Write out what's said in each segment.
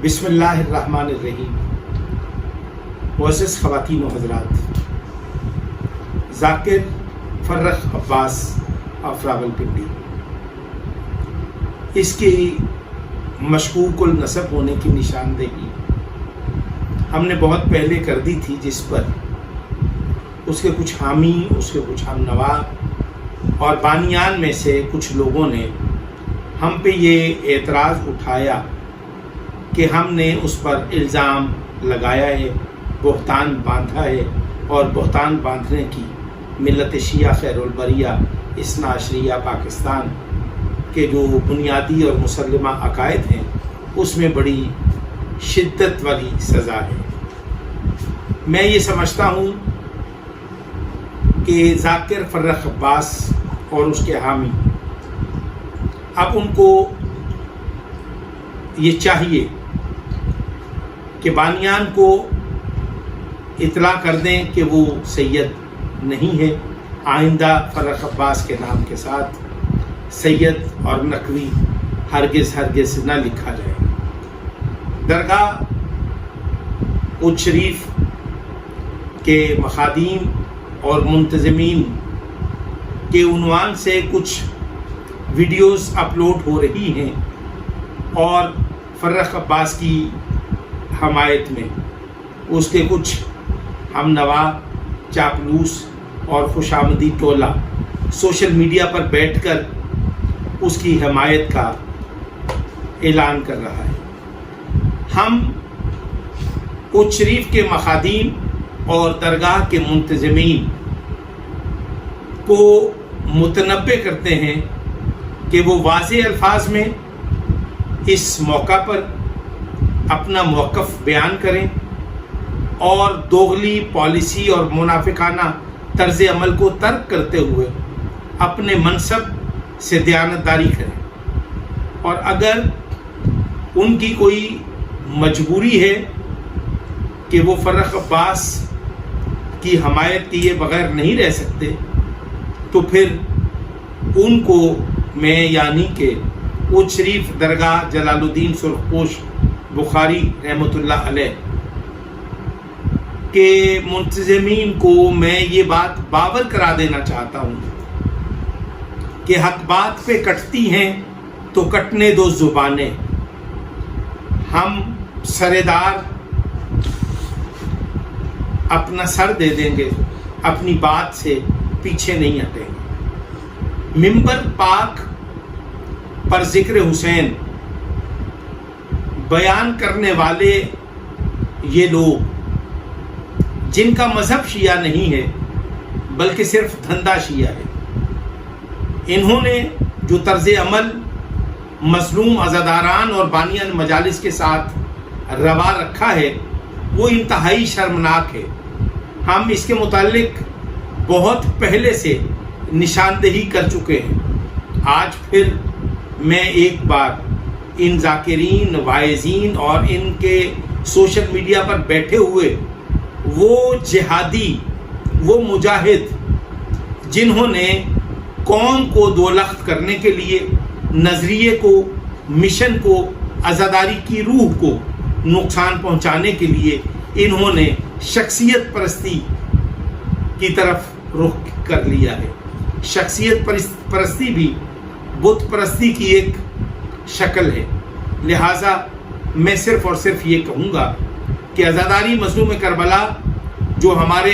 بسم اللہ الرحمن الرحیم۔ معزز خواتین و حضرات، ذاکر فرخ عباس آف راولپنڈی، اس کی مشکوک النسب ہونے کی نشاندہی ہم نے بہت پہلے کر دی تھی، جس پر اس کے کچھ حامی، اس کے کچھ ہم نوا اور بانیان میں سے کچھ لوگوں نے ہم پہ یہ اعتراض اٹھایا کہ ہم نے اس پر الزام لگایا ہے، بہتان باندھا ہے، اور بہتان باندھنے کی ملت شیعہ خیر البریہ اثنا عشریہ پاکستان کے جو بنیادی اور مسلمہ عقائد ہیں اس میں بڑی شدت والی سزا ہے۔ میں یہ سمجھتا ہوں کہ ذاکر فرخ عباس اور اس کے حامی اب ان کو یہ چاہیے کہ بانیان کو اطلاع کر دیں کہ وہ سید نہیں ہے، آئندہ فرخ عباس کے نام کے ساتھ سید اور نقوی ہرگز نہ لکھا جائے۔ درگاہ قدس شریف کے مخادیم اور منتظمین کے عنوان سے کچھ ویڈیوز اپلوڈ ہو رہی ہیں اور فرخ عباس کی حمایت میں اس کے کچھ ہم نوا، چاپلوس اور خوشامدی ٹولہ سوشل میڈیا پر بیٹھ کر اس کی حمایت کا اعلان کر رہا ہے۔ ہم قدس شریف کے مخادیم اور درگاہ کے منتظمین کو متنبہ کرتے ہیں کہ وہ واضح الفاظ میں اس موقع پر اپنا موقف بیان کریں اور دوغلی پالیسی اور منافقانہ طرز عمل کو ترک کرتے ہوئے اپنے منصب سے دیانتداری کریں، اور اگر ان کی کوئی مجبوری ہے کہ وہ فرخ عباس کی حمایت کیے بغیر نہیں رہ سکتے تو پھر ان کو میں یعنی کہ قدس شریف درگاہ جلال الدین سرخپوش بخاری رحمۃ اللہ علیہ کے منتظمین کو میں یہ بات باور کرا دینا چاہتا ہوں کہ حق بات پہ کٹتی ہیں تو کٹنے دو زبانیں، ہم سردار اپنا سر دے دیں گے، اپنی بات سے پیچھے نہیں ہٹیں گے۔ منبر پاک پر ذکر حسین بیان کرنے والے یہ لوگ جن کا مذہب شیعہ نہیں ہے بلکہ صرف دھندا شیعہ ہے، انہوں نے جو طرز عمل مظلوم عزاداران اور بانیان مجالس کے ساتھ روا رکھا ہے وہ انتہائی شرمناک ہے۔ ہم اس کے متعلق بہت پہلے سے نشاندہی کر چکے ہیں۔ آج پھر میں ایک بار ان ذاکرین، واعظین اور ان کے سوشل میڈیا پر بیٹھے ہوئے وہ جہادی، وہ مجاہد جنہوں نے قوم کو دولخت کرنے کے لیے نظریے کو، مشن کو، عزاداری کی روح کو نقصان پہنچانے کے لیے انہوں نے شخصیت پرستی کی طرف رخ کر لیا ہے۔ شخصیت پرستی بھی بت پرستی کی ایک شکل ہے۔ لہٰذا میں صرف اور صرف یہ کہوں گا کہ عزاداری مظلوم کربلا جو ہمارے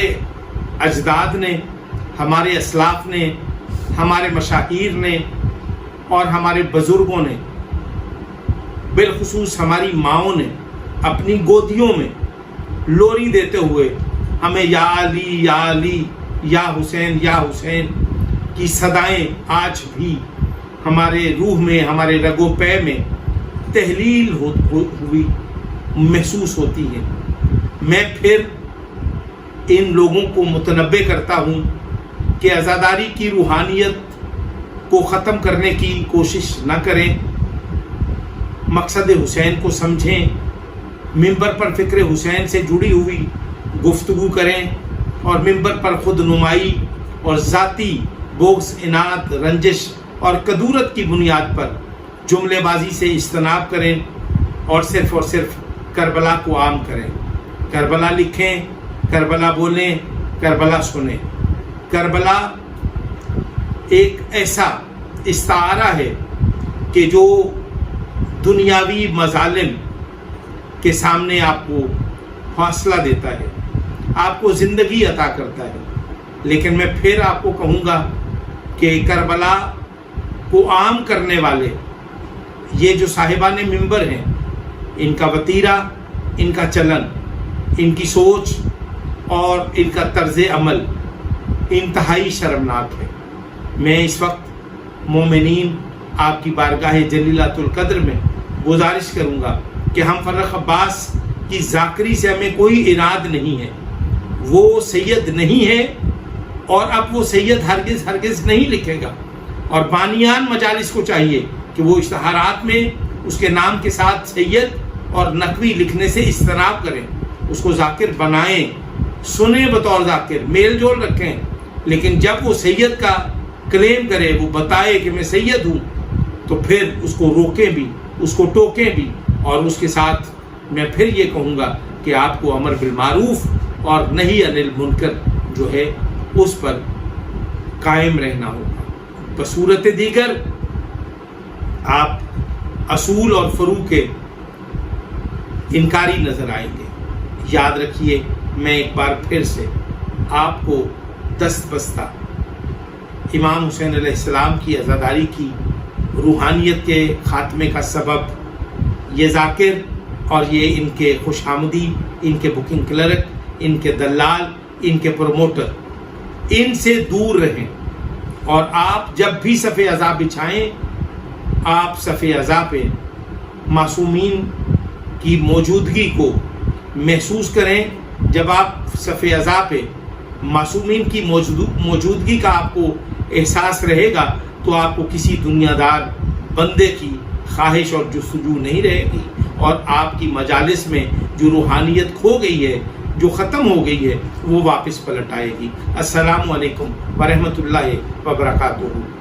اجداد نے، ہمارے اسلاف نے، ہمارے مشاہیر نے اور ہمارے بزرگوں نے، بالخصوص ہماری ماؤں نے اپنی گودیوں میں لوری دیتے ہوئے ہمیں یا علی یا علی، یا حسین یا حسین کی صدائیں آج بھی ہمارے روح میں، ہمارے رگ و پے میں تحلیل ہوئی محسوس ہوتی ہیں۔ میں پھر ان لوگوں کو متنبہ کرتا ہوں کہ عزاداری کی روحانیت کو ختم کرنے کی کوشش نہ کریں، مقصد حسین کو سمجھیں، منبر پر فکر حسین سے جڑی ہوئی گفتگو کریں اور منبر پر خود نمائی اور ذاتی بغض، اناد، رنجش اور کدورت کی بنیاد پر جملے بازی سے اجتناب کریں۔ اور صرف کربلا کو عام کریں. کربلا لکھیں، کربلا بولیں، کربلا سنیں. کربلا ایک ایسا استعارہ ہے کہ جو دنیاوی مظالم کے سامنے آپ کو حوصلہ دیتا ہے، آپ کو زندگی عطا کرتا ہے. لیکن میں پھر آپ کو کہوں گا کہ کربلا کو عام کرنے والے یہ جو صاحبان منبر ہیں، ان کا وتیرہ، ان کا چلن، ان کی سوچ اور ان کا طرز عمل انتہائی شرمناک ہے. میں اس وقت مومنین آپ کی بارگاہ جلیلۃ القدر میں گزارش کروں گا کہ ہم فرخ عباس کی ذاکری سے ہمیں کوئی اراد نہیں ہے. وہ سید نہیں ہے اور اب وہ سید ہرگز نہیں لکھے گا. اور بانیان مجالس کو چاہیے کہ وہ اشتہارات میں اس کے نام کے ساتھ سید اور نقوی لکھنے سے اجتناب کریں. اس کو ذاکر بنائیں، سنیں بطور ذاکر، میل جول رکھیں. لیکن جب وہ سید کا کلیم کرے، وہ بتائے کہ میں سید ہوں، تو پھر اس کو روکیں بھی، اس کو ٹوکیں بھی. اور اس کے ساتھ میں پھر یہ کہوں گا کہ آپ کو امر بالمعروف اور نہی عن المنکر جو ہے اس پر قائم رہنا ہوگا. بصورت دیگر آپ اصول اور فروع کے انکاری نظر آئیں گے. یاد رکھیے، میں ایک بار پھر سے آپ کو دست بستہ امام حسین علیہ السلام کی عزاداری کی روحانیت کے خاتمے کا سبب یہ ذاکر اور یہ ان کے خوش آمدی، ان کے بکنگ کلرک، ان کے دلال، ان کے پروموٹر، ان سے دور رہیں. اور آپ جب بھی صف عزا بچھائیں، آپ صف عزا پہ معصومین کی موجودگی کو محسوس کریں. جب آپ صف عزا پہ معصومین کی موجودگی کا آپ کو احساس رہے گا تو آپ کو کسی دنیا دار بندے کی خواہش اور جستجو نہیں رہے گی، اور آپ کی مجالس میں جو روحانیت کھو گئی ہے، جو ختم ہو گئی ہے، وہ واپس پلٹ آئے گی. السلام علیکم ورحمۃ اللہ وبرکاتہ.